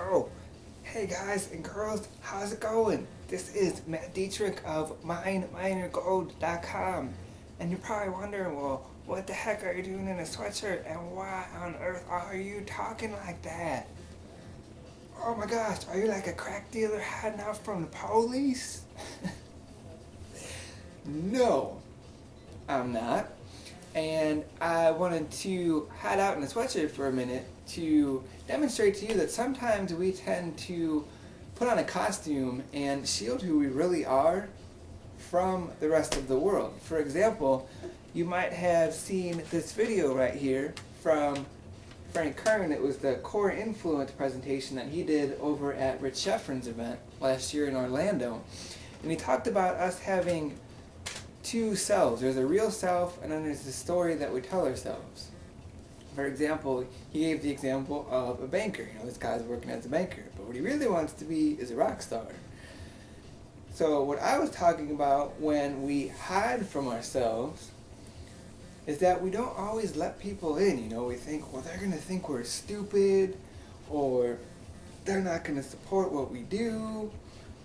go. Hey guys and girls, how's it going? This is Matt Dietrich of mindminergold.com. And you're probably wondering, well, what the heck are you doing in a sweatshirt and why on earth are you talking like that? Oh my gosh, are you like a crack dealer hiding out from the police? No, I'm not. And I wanted to hide out in a sweatshirt for a minute to demonstrate to you that sometimes we tend to put on a costume and shield who we really are from the rest of the world. For example, you might have seen this video right here from frank-kern. It was the core influence presentation that he did over at Rich Scheffrin's event last year in Orlando. And he talked about us having two selves. There's a real self, and then there's the story that we tell ourselves. For example, he gave the example of a banker. You know, this guy's working as a banker, but what he really wants to be is a rock star. So what I was talking about when we hide from ourselves is that we don't always let people in. You know, we think, well, they're going to think we're stupid, or they're not going to support what we do.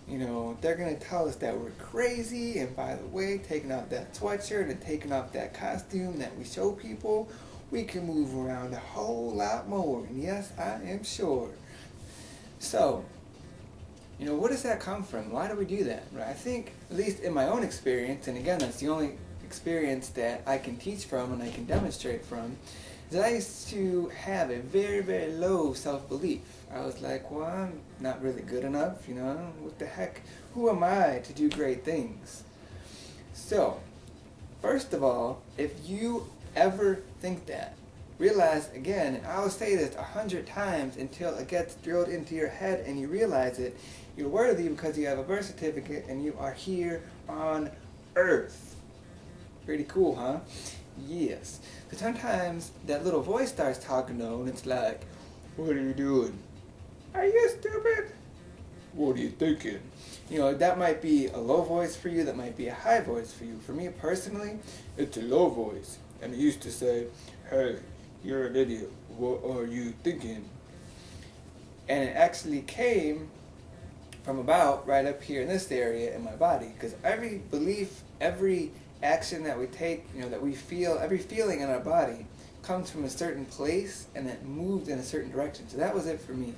You know, they're going to tell us that we're crazy, and by the way, taking off that sweatshirt and taking off that costume that we show people, we can move around a whole lot more, and yes, I am sure. So, you know, where does that come from? Why do we do that? Right? I think, at least in my own experience, and again, that's the only experience that I can teach from and I can demonstrate from, is that I used to have a very, very low self-belief. I was like, well, I'm not really good enough, you know, what the heck, who am I to do great things? So, first of all, if you ever think that, realize again, and I'll say this 100 times until it gets drilled into your head and you realize it, you're worthy because you have a birth certificate and you are here on Earth. Pretty cool, huh? Yes. But sometimes that little voice starts talking though, and it's like, what are you doing? Are you stupid? What are you thinking? You know, that might be a low voice for you, that might be a high voice for you. For me personally, it's a low voice. And it used to say, hey, you're an idiot. What are you thinking? And it actually came from about right up here in this area in my body. Because every belief, every action that we take, you know, that we feel, every feeling in our body comes from a certain place and it moves in a certain direction. So that was it for me.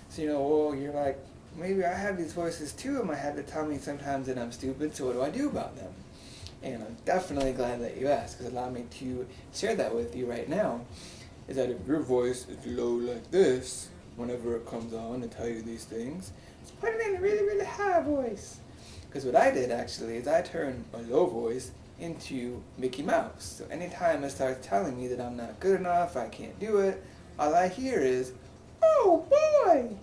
So, you know, well, you're like, maybe I have these voices too in my head that tell me sometimes that I'm stupid, so what do I do about them? And I'm definitely glad that you asked, because it allowed me to share that with you right now, is that if your voice is low like this, whenever it comes on and tell you these things, just put it in a really, really high voice. Because what I did actually is I turned my low voice into Mickey Mouse. So anytime it starts telling me that I'm not good enough, I can't do it, all I hear is, oh boy!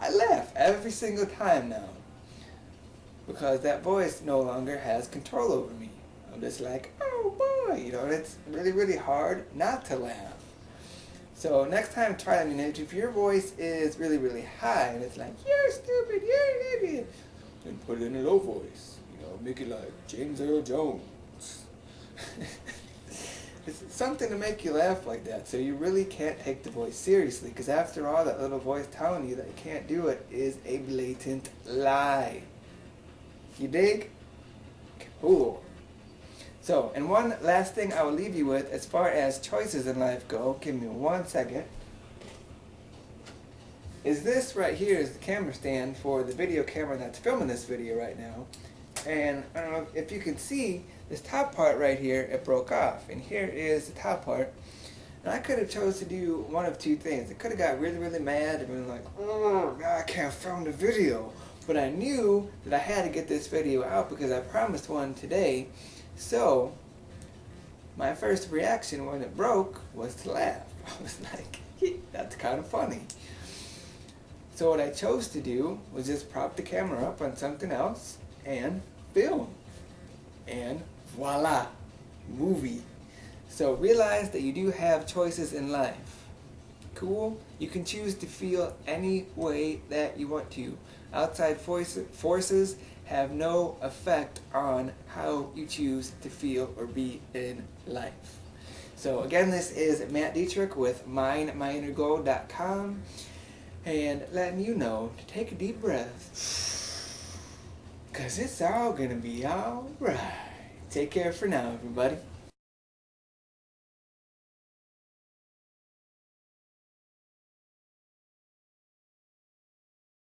I laugh every single time now, because that voice no longer has control over me. I'm just like, oh boy, you know, and it's really, really hard not to laugh. So next time try, I mean, if your voice is really, really high and it's like, you're stupid, you're an idiot, then put it in a low voice. You know, make it like James Earl Jones. It's something to make you laugh like that, so you really can't take the voice seriously, because after all, that little voice telling you that you can't do it is a blatant lie. You dig? Cool. So, and one last thing I will leave you with as far as choices in life go, give me 1 second, is this right here is the camera stand for the video camera that's filming this video right now. And I don't know if you can see this top part right here, it broke off. And here is the top part. And I could have chose to do one of two things. I could have got really, really mad and been like, oh, now I can't film the video. But I knew that I had to get this video out because I promised one today. So, my first reaction when it broke was to laugh. I was like, that's kind of funny. So what I chose to do was just prop the camera up on something else and film. And voila, movie. So realize that you do have choices in life. Cool? You can choose to feel any way that you want to. Outside forces have no effect on how you choose to feel or be in life. So again, this is Matt Dietrich with mindminergold.com. and letting you know to take a deep breath. 'Cause it's all gonna be alright. Take care for now, everybody.